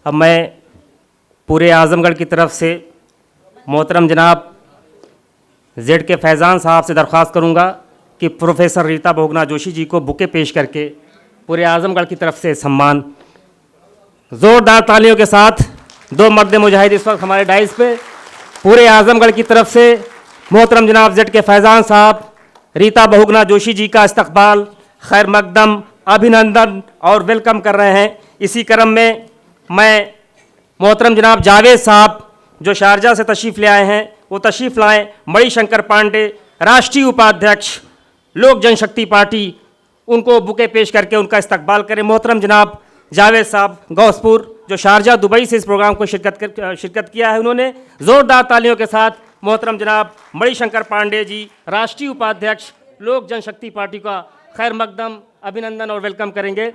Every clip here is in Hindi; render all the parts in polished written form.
अब मैं पूरे आज़मगढ़ की तरफ से मोहतरम जनाब जेड के फैज़ान साहब से दरख्वास्त करूंगा कि प्रोफेसर रीता बहुगुणा जोशी जी को बुके पेश करके पूरे आज़मगढ़ की तरफ से सम्मान। ज़ोरदार तालियों के साथ दो मर्द मुजाहिद इस वक्त हमारे डाइस पे पूरे आज़मगढ़ की तरफ से मोहतरम जनाब जेड के फैज़ान साहब रीता बहुगुणा जोशी जी का इस्तकबाल, खैर मकदम, अभिनंदन और वेलकम कर रहे हैं। इसी क्रम में मैं मोहतरम जनाब जावेद साहब जो शारजा से तशरीफ़ ले आए हैं वो तशरीफ़ लाएँ। मणिशंकर पांडे राष्ट्रीय उपाध्यक्ष लोक जनशक्ति पार्टी, उनको बुके पेश करके उनका इस्तकबाल करें। मोहतरम जनाब जावेद साहब गौसपुर जो शारजा दुबई से इस प्रोग्राम को शिरकत किया है, उन्होंने ज़ोरदार तालियों के साथ मोहतरम जनाब मणिशंकर पांडे जी राष्ट्रीय उपाध्यक्ष लोक जनशक्ति पार्टी का खैर मकदम, अभिनंदन और वेलकम करेंगे।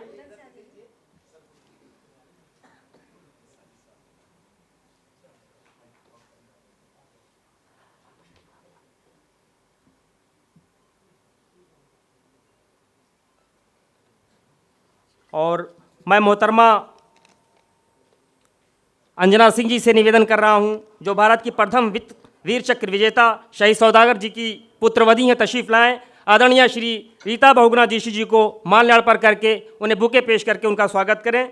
और मैं मोहतरमा अंजना सिंह जी से निवेदन कर रहा हूं जो भारत की प्रथम वीर चक्र विजेता शहीद सौदागर जी की पुत्रवधी हैं, तशरीफ़ लाएं। आदरणीय श्री रीता बहुगुणा जोशी जी को माल्यार्पण अर्पण करके उन्हें बुके पेश करके उनका स्वागत करें।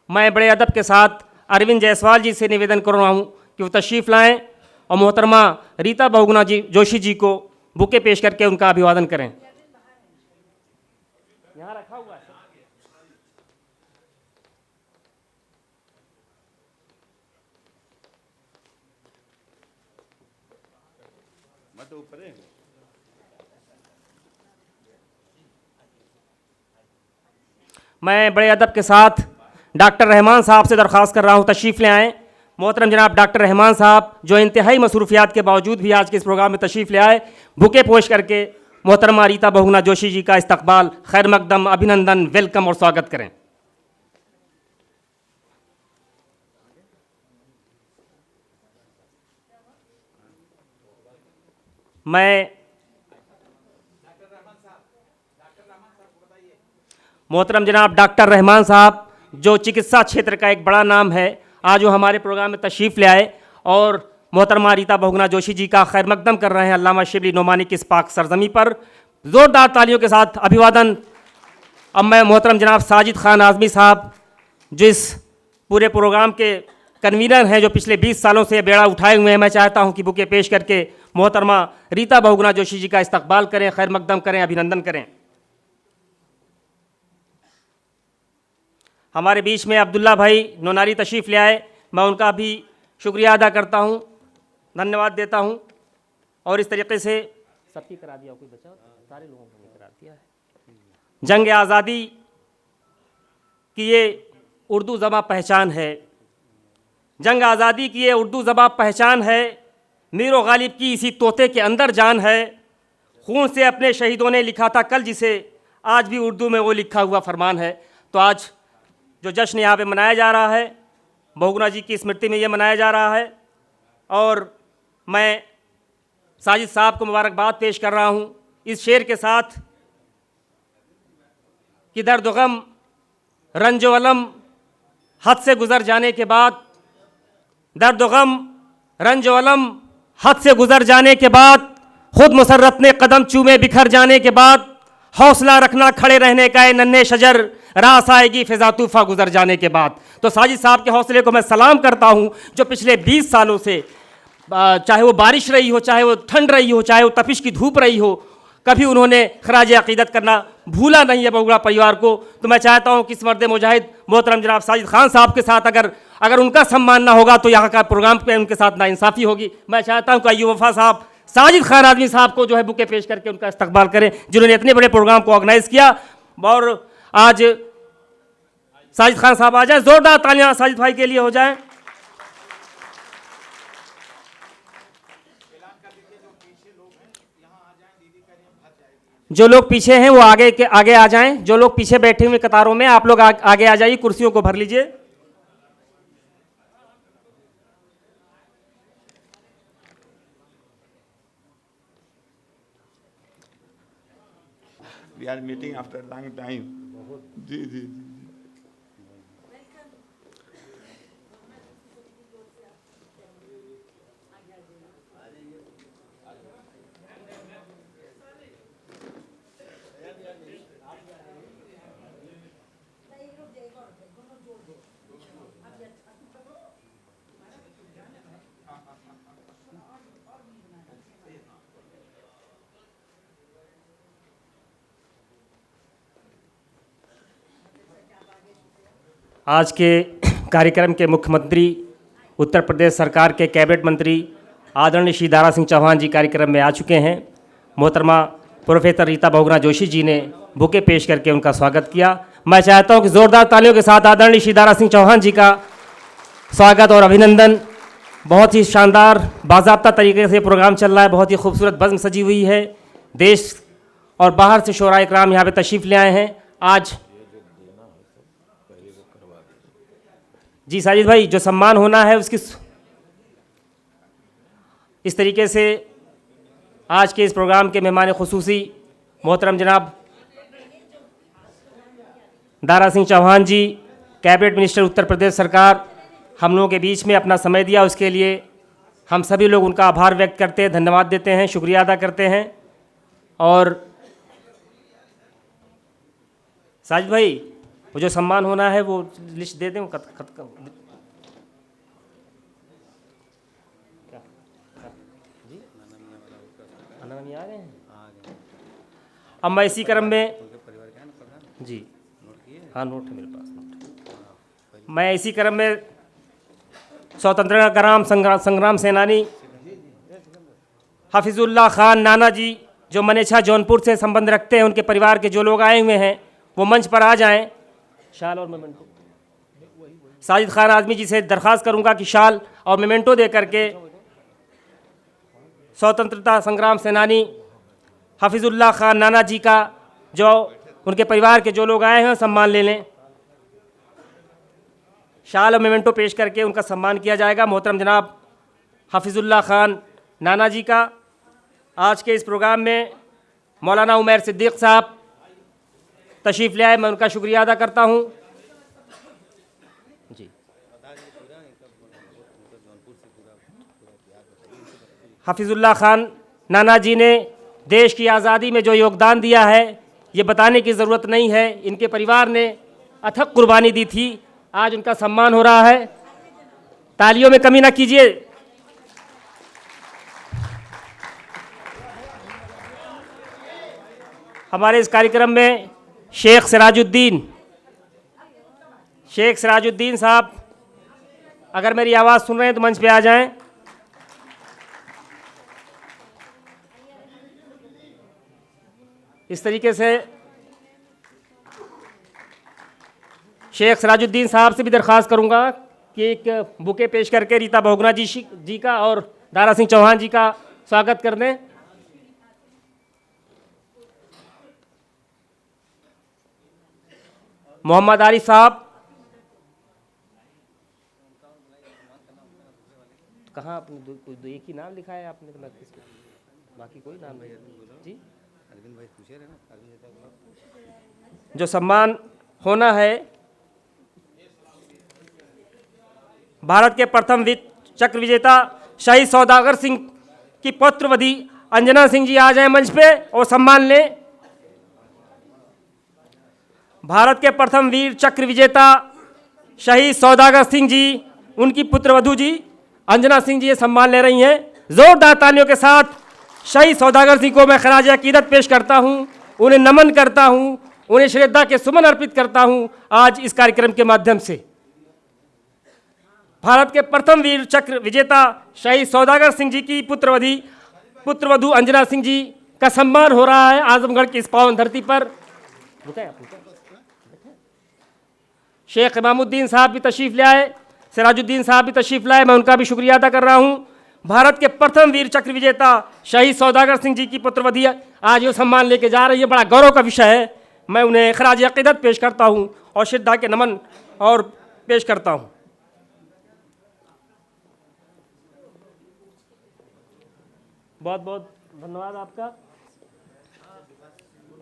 मैं बड़े अदब के साथ अरविंद जायसवाल जी से निवेदन कर रहा हूं कि वो तशरीफ़ लाएं और मोहतरमा रीता बहुगुणा जोशी जी को बुके पेश करके उनका अभिवादन करें। यहाँ रखा हुआ है। मैं बड़े अदब के साथ डॉक्टर रहमान साहब से दरख्वास्त कर रहा हूँ तशरीफ़ ले आएँ। मोहतरम जनाब डॉक्टर रहमान साहब जो इंतहाई मसरूफियात के बावजूद भी आज के इस प्रोग्राम में तशरीफ़ ले आए, बुके पेश करके मोहतरमा रीता बहुगुणा जोशी जी का इस्तकबाल, खैर मकदम, अभिनंदन, वेलकम और स्वागत करें। मैं मोहतरम जनाब डॉक्टर रहमान साहब जो चिकित्सा क्षेत्र का एक बड़ा नाम है, आज वो हमारे प्रोग्राम में तशरीफ़ ले आए और मोहतरमा रीता बहुगुणा जोशी जी का खैर मकदम कर रहे हैं अल्लामा शिबली नोमानी की इस पाक सरजमी पर। ज़ोरदार तालियों के साथ अभिवादन। अब मैं मोहतरम जनाब साजिद खान आज़मी साहब जो इस पूरे प्रोग्राम के कन्वीनर हैं, जो पिछले 20 सालों से बेड़ा उठाए हुए हैं, मैं चाहता हूं कि बुके पेश करके मोहतरमा रीता बहुगुणा जोशी जी का इस्तकबाल करें, खैर मकदम करें, अभिनंदन करें। हमारे बीच में अब्दुल्ला भाई नोनारी तशरीफ़ ले आए, मैं उनका भी शुक्रिया अदा करता हूं, धन्यवाद देता हूं। और इस तरीके से सबकी करा दिया, कोई बचा? सारे लोगों को करा दिया है। जंग आज़ादी की ये उर्दू ज़बां पहचान है, जंग आज़ादी की ये उर्दू ज़बां पहचान है, मीर गालिब की इसी तोते के अंदर जान है, खून से अपने शहीदों ने लिखा था कल जिसे आज भी उर्दू में वो लिखा हुआ फरमान है। तो आज जो जश्न यहाँ पे मनाया जा रहा है, बहुगुणा जी की स्मृति में ये मनाया जा रहा है और मैं साजिद साहब को मुबारकबाद पेश कर रहा हूँ इस शेर के साथ कि दर्द गम रंजो अलम हद से गुज़र जाने के बाद, दर्द गम रंजो अलम हद से गुज़र जाने के बाद, खुद मुसर्रत ने कदम चूमे बिखर जाने के बाद, हौसला रखना खड़े रहने का ए नन्हे शजर, रास आएगी फिजा तूफा गुजर जाने के बाद। तो साजिद साहब के हौसले को मैं सलाम करता हूं जो पिछले 20 सालों से चाहे वो बारिश रही हो, चाहे वो ठंड रही हो, चाहे वो तपिश की धूप रही हो, कभी उन्होंने खराज अकीदत करना भूला नहीं है बहुगुणा परिवार को। तो मैं चाहता हूं कि इस मर्द मुजाहिद मोहतरम जनाब साजिद खान साहब के साथ अगर उनका सम्मान ना होगा तो यहाँ का प्रोग्राम पे उनके साथ नाइंसाफ़ी होगी। मैं चाहता हूँ कि अय्यूब वफा साहब साजिद खान आज़मी साहब को जो है बुके पेश करके उनका इस्तकबाल करें, जिन्होंने इतने बड़े प्रोग्राम को ऑर्गेनाइज़ किया। और आज साजिद खान साहब आ जाएं, ज़ोरदार तालियां साजिद भाई के लिए हो जाएं। जो लोग पीछे हैं वो आगे आ जाएं, जो लोग पीछे बैठे हुए कतारों में आप लोग आगे आ जाइए, कुर्सियों को भर लीजिए। We are meeting after long time. जी जी जी। आज के कार्यक्रम के मुख्यमंत्री, उत्तर प्रदेश सरकार के कैबिनेट मंत्री आदरणीय श्री दारा सिंह चौहान जी कार्यक्रम में आ चुके हैं। मोहतरमा प्रोफेसर रीता बहुगुणा जोशी जी ने बुके पेश करके उनका स्वागत किया। मैं चाहता हूं कि ज़ोरदार तालियों के साथ आदरणीय श्री दारा सिंह चौहान जी का स्वागत और अभिनंदन। बहुत ही शानदार बाज़ाब्ता तरीके से प्रोग्राम चल रहा है, बहुत ही खूबसूरत बज़्म सजी हुई है। देश और बाहर से शोराए इकराम यहाँ पे तशरीफ़ ले आए हैं। आज जी साजिद भाई, जो सम्मान होना है उसकी इस तरीके से आज के इस प्रोग्राम के मेहमान खुसूसी मोहतरम जनाब दारा सिंह चौहान जी, कैबिनेट मिनिस्टर उत्तर प्रदेश सरकार, हम लोगों के बीच में अपना समय दिया, उसके लिए हम सभी लोग उनका आभार व्यक्त करते हैं, धन्यवाद देते हैं, शुक्रिया अदा करते हैं। और साजिद भाई, वो जो सम्मान होना है वो लिस्ट दे दें। जी आ रहे हैं। अब मैं इसी क्रम में जी हाँ, नोट है मेरे पास, नोट। मैं इसी क्रम में स्वतंत्रता संग्राम सेनानी हफीज़ुल्लाह खान नाना जी, जो मनेछा जौनपुर से संबंध रखते हैं, उनके परिवार के जो लोग आए हुए हैं वो मंच पर आ जाएं। शाल और मेमेंटो साजिद खान आज़मी जी से दरख्वास्त करूंगा कि शाल और मेमेंटो दे करके स्वतंत्रता संग्राम सेनानी हफीज़ुल्लाह खान नाना जी का, जो उनके परिवार के जो लोग आए हैं, सम्मान ले लें। शाल और मेमेंटो पेश करके उनका सम्मान किया जाएगा। मोहतरम जनाब हफीज़ुल्लाह खान नाना जी का आज के इस प्रोग्राम में मौलाना उमैर सिद्दीक़ साहब तशरीफ़ ले आए, मैं उनका शुक्रिया अदा करता हूँ। जी हफीज़ुल्लाह खान नाना जी ने देश की आज़ादी में जो योगदान दिया है, ये बताने की ज़रूरत नहीं है। इनके परिवार ने अथक कुर्बानी दी थी, आज उनका सम्मान हो रहा है। तालियों में कमी ना कीजिए। हमारे इस कार्यक्रम में शेख सिराजुद्दीन साहब, अगर मेरी आवाज़ सुन रहे हैं तो मंच पे आ जाएं। इस तरीके से शेख सिराजुद्दीन साहब से भी दरख्वास्त करूंगा कि एक बुके पेश करके रीता बहुगुणा जी का और दारा सिंह चौहान जी का स्वागत कर दें। मोहम्मद आरिफ साहब, कहाँ आपने एक ही नाम लिखा है आपने, तो मैं बाकी कोई नाम नहीं जी। अरविंद भाई पूछे रहे ना, जो सम्मान होना है भारत के प्रथम चक्र विजेता शहीद सौदागर सिंह की पुत्रवधि अंजना सिंह जी आ जाए मंच पे और सम्मान लें। भारत के प्रथम वीर चक्र विजेता शहीद सौदागर सिंह जी, उनकी पुत्रवधू जी अंजना सिंह जी ये सम्मान ले रही हैं। जोरदार तालियों के साथ शहीद सौदागर सिंह को मैं खराज अकीदत पेश करता हूं, उन्हें नमन करता हूं, उन्हें श्रद्धा के सुमन अर्पित करता हूं। आज इस कार्यक्रम के माध्यम से भारत के प्रथम वीर चक्र विजेता शहीद सौदागर सिंह जी की पुत्रवधू अंजना सिंह जी का सम्मान हो रहा है आजमगढ़ की इस पावन धरती पर। शेख इमामुद्दीन साहब भी तशरीफ़ ले आए, सिराजुद्दीन साहब भी तशरीफ़ लाए, मैं उनका भी शुक्रिया अदा कर रहा हूं। भारत के प्रथम वीर चक्र विजेता शहीद सौदागर सिंह जी की पुत्रवधि आज ये सम्मान लेके जा रही है, बड़ा गौरव का विषय है। मैं उन्हें खराज अकीदत पेश करता हूं और श्रद्धा के नमन और पेश करता हूं। बहुत बहुत धन्यवाद आपका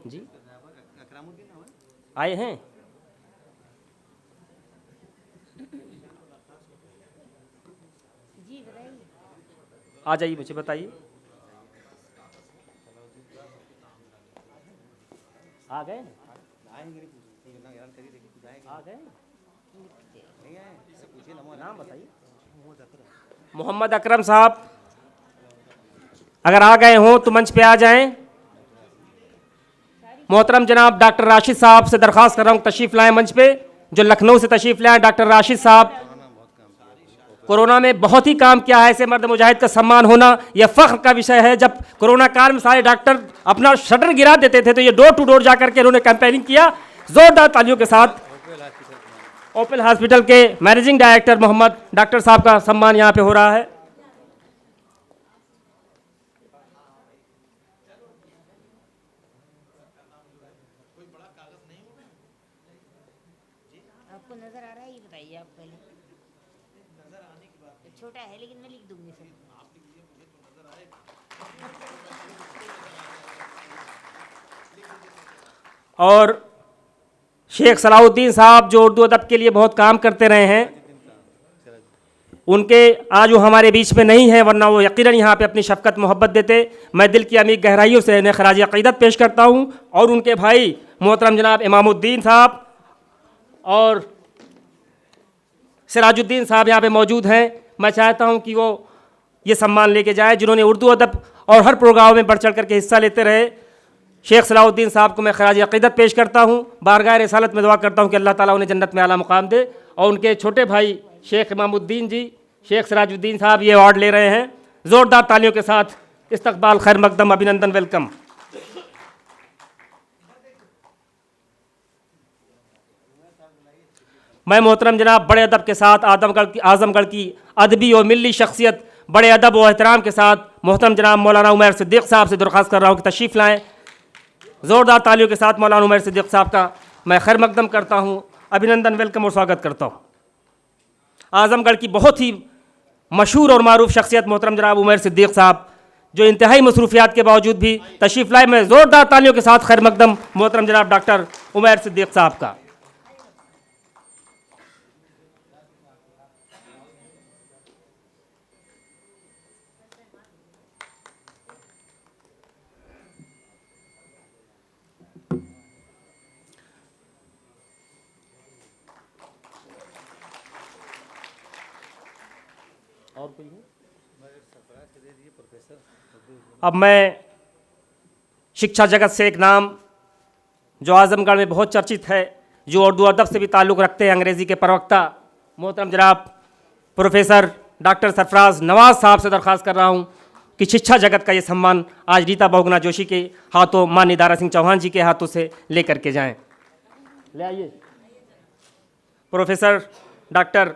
जी। आए हैं? जी बताइए। आ जाइए, मुझे बताइए। आ गए? आ गए? नाम बताइए। मोहम्मद अकरम साहब, अगर आ गए हों तो मंच पे आ जाएं। मोहतरम जनाब डॉक्टर राशिद साहब से दरख्वास्त कर रहा हूँ तशरीफ़ लाएं मंच पे, जो लखनऊ से तशरीफ़ लाएं। डॉक्टर राशिद साहब कोरोना में बहुत ही काम किया है, ऐसे मर्द मुजाहिद का सम्मान होना यह फ़ख्र का विषय है। जब कोरोना काल में सारे डॉक्टर अपना शटर गिरा देते थे तो ये डोर टू डोर जा करके उन्होंने कैंपेनिंग किया। ज़ोरदार तालियों के साथ ओपल हॉस्पिटल के मैनेजिंग डायरेक्टर मोहम्मद डॉक्टर साहब का सम्मान यहाँ पे हो रहा है। आपको नजर आ रहा है, ये बताइए आप पहले। छोटा है लेकिन मैं लिख दूंगी सर। और शेख सलाहुद्दीन साहब जो उर्दू अदब के लिए बहुत काम करते रहे हैं, उनके आज वो हमारे बीच में नहीं है, वरना वो यकीनन यहाँ पे अपनी शफ़क़त मोहब्बत देते। मैं दिल की अमीर गहराइयों से इन्हें खराज अक़ीदत पेश करता हूँ। और उनके भाई मोहतरम जनाब इमामुद्दीन साहब और सिराजुद्दीन साहब यहाँ पे मौजूद हैं। मैं चाहता हूँ कि वो ये सम्मान लेके जाए जिन्होंने उर्दू अदब और हर प्रोग्राम में बढ़ चढ़ करके हिस्सा लेते रहे। शेख सलाहुद्दीन साहब को मैं खराज अक़ीदत पेश करता हूँ। बारगाह रिसालत में दुआ करता हूँ कि अल्लाह ताला उन्हें जन्नत में आला मुकाम दे। और उनके छोटे भाई शेख इमामुद्दीन जी, शेख सिराजुद्दीन साहब ये अवार्ड ले रहे हैं। ज़ोरदार तालियों के साथ इस्तकबाल, खैर मकदम, अभिनंदन, वेलकम। मैं मोहतरम जनाब बड़े अदब के साथ आज़मगढ़ की अदबी और मिली शख्सियत बड़े अदब व एहतराम के साथ मोहतरम जनाब मौलाना उमैर सिद्दीक़ साहब से दरख्वास्त कर रहा हूँ कि तशरीफ़ लाएँ। ज़ोरदार तालियों के साथ मौलाना उमैर सिद्दीक़ साहब का मैं खैर मकदम करता हूँ, अभिनंदन, वेलकम और स्वागत करता हूँ। आज़मगढ़ की बहुत ही मशहूर और मारूफ शख्सियत मोहतरम जनाब उमैर सिद्दीक़ साहब, जो इंतहाई मसरूफियात के बावजूद भी तशरीफ़ लाए। में ज़ोरदार तालियों के साथ खैर मकदम मोहतरम जनाब डॉक्टर उमैर सिद्दीक़ साहब का। और कोई है? अब मैं शिक्षा जगत से एक नाम जो आज़मगढ़ में बहुत चर्चित है, जो उर्दू अदब से भी ताल्लुक़ रखते हैं, अंग्रेज़ी के प्रवक्ता मोहतरम जनाब प्रोफेसर डॉक्टर सरफराज नवाज़ साहब से दरख्वास्त कर रहा हूँ कि शिक्षा जगत का ये सम्मान आज रीता बहुगुना जोशी के हाथों, माननीय दारा सिंह चौहान जी के हाथों से ले करके जाएं। ले आइए प्रोफेसर डॉक्टर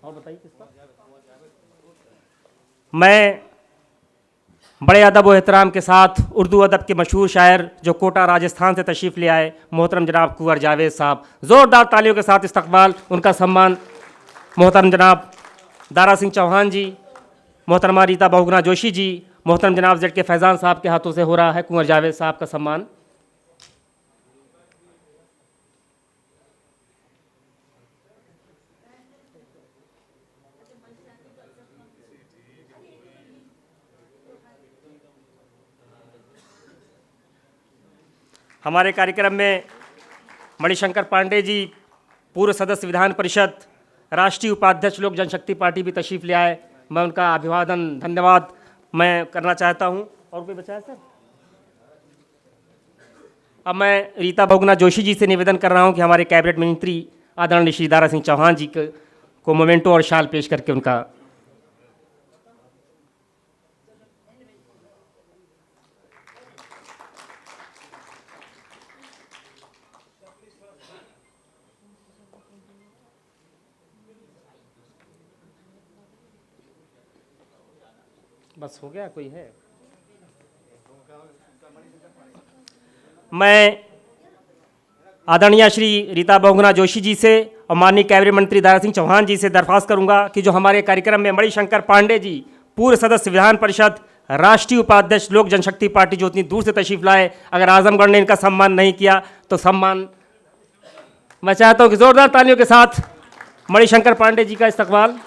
और बताइए किसका। मैं बड़े अदब व एहतराम के साथ उर्दू अदब के मशहूर शायर जो कोटा राजस्थान से तशरीफ़ ले आए मोहतरम जनाब कुंवर जावेद साहब, ज़ोरदार तालियों के साथ इस्तकबाल, उनका सम्मान मोहतरम जनाब दारा सिंह चौहान जी, मोहतरमा रीता बहुगुना जोशी जी, मोहतरम जनाब जेड के फैज़ान साहब के हाथों से हो रहा है। कुंवर जावेद साहब का सम्मान। हमारे कार्यक्रम में मणिशंकर पांडे जी, पूर्व सदस्य विधान परिषद, राष्ट्रीय उपाध्यक्ष लोक जनशक्ति पार्टी भी तशरीफ़ ले आए। मैं उनका अभिवादन, धन्यवाद मैं करना चाहता हूं। और कोई बचा है सर? अब मैं रीता बहुगुना जोशी जी से निवेदन कर रहा हूं कि हमारे कैबिनेट मंत्री आदरणीय श्री दारा सिंह चौहान जी को मोमेंटो और शाल पेश करके उनका बस हो गया। कोई है? मैं आदरणीय श्री रीता बहुगुणा जोशी जी से और माननीय कैबिनेट मंत्री दारा सिंह चौहान जी से दरख्वास्त करूंगा कि जो हमारे कार्यक्रम में मणिशंकर पांडे जी, पूर्व सदस्य विधान परिषद, राष्ट्रीय उपाध्यक्ष लोक जनशक्ति पार्टी, जो इतनी दूर से तशरीफ लाए, अगर आजमगढ़ ने इनका सम्मान नहीं किया तो सम्मान, मैं चाहता हूं कि जोरदार तालियों के साथ मणिशंकर पांडे जी का इस्तकबाल।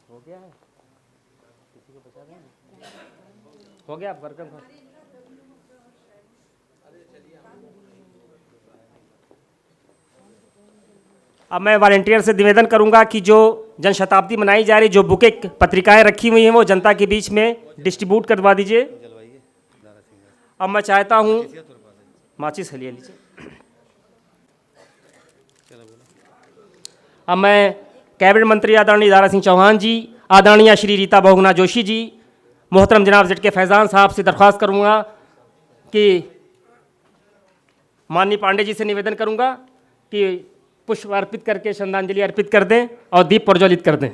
हो गया है, किसी को बचा दें, हो गया, आप वेलकम। अब मैं वॉलंटियर से निवेदन करूंगा कि जो जनशताब्दी मनाई जा रही, जो बुके पत्रिकाएं रखी हुई हैं, वो जनता के बीच में डिस्ट्रीब्यूट करवा दीजिए। अब मैं चाहता हूं, माचिस हलिया लीजिए। अब मैं कैबिनेट मंत्री आदरणीय दारा सिंह चौहान जी, आदरणीय श्री रीता बहुगुणा जोशी जी, मोहतरम जनाब जेड के फैज़ान साहब से दरख्वास्त करूंगा कि माननीय पांडे जी से निवेदन करूंगा कि पुष्प अर्पित करके श्रद्धांजलि अर्पित कर दें और दीप प्रज्वलित कर दें।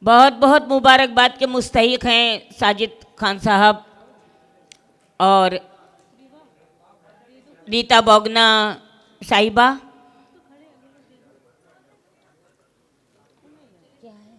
बहुत बहुत मुबारकबाद के मुस्तहिक हैं साजिद खान साहब और रीता बहुगुणा साहिबा। क्या है?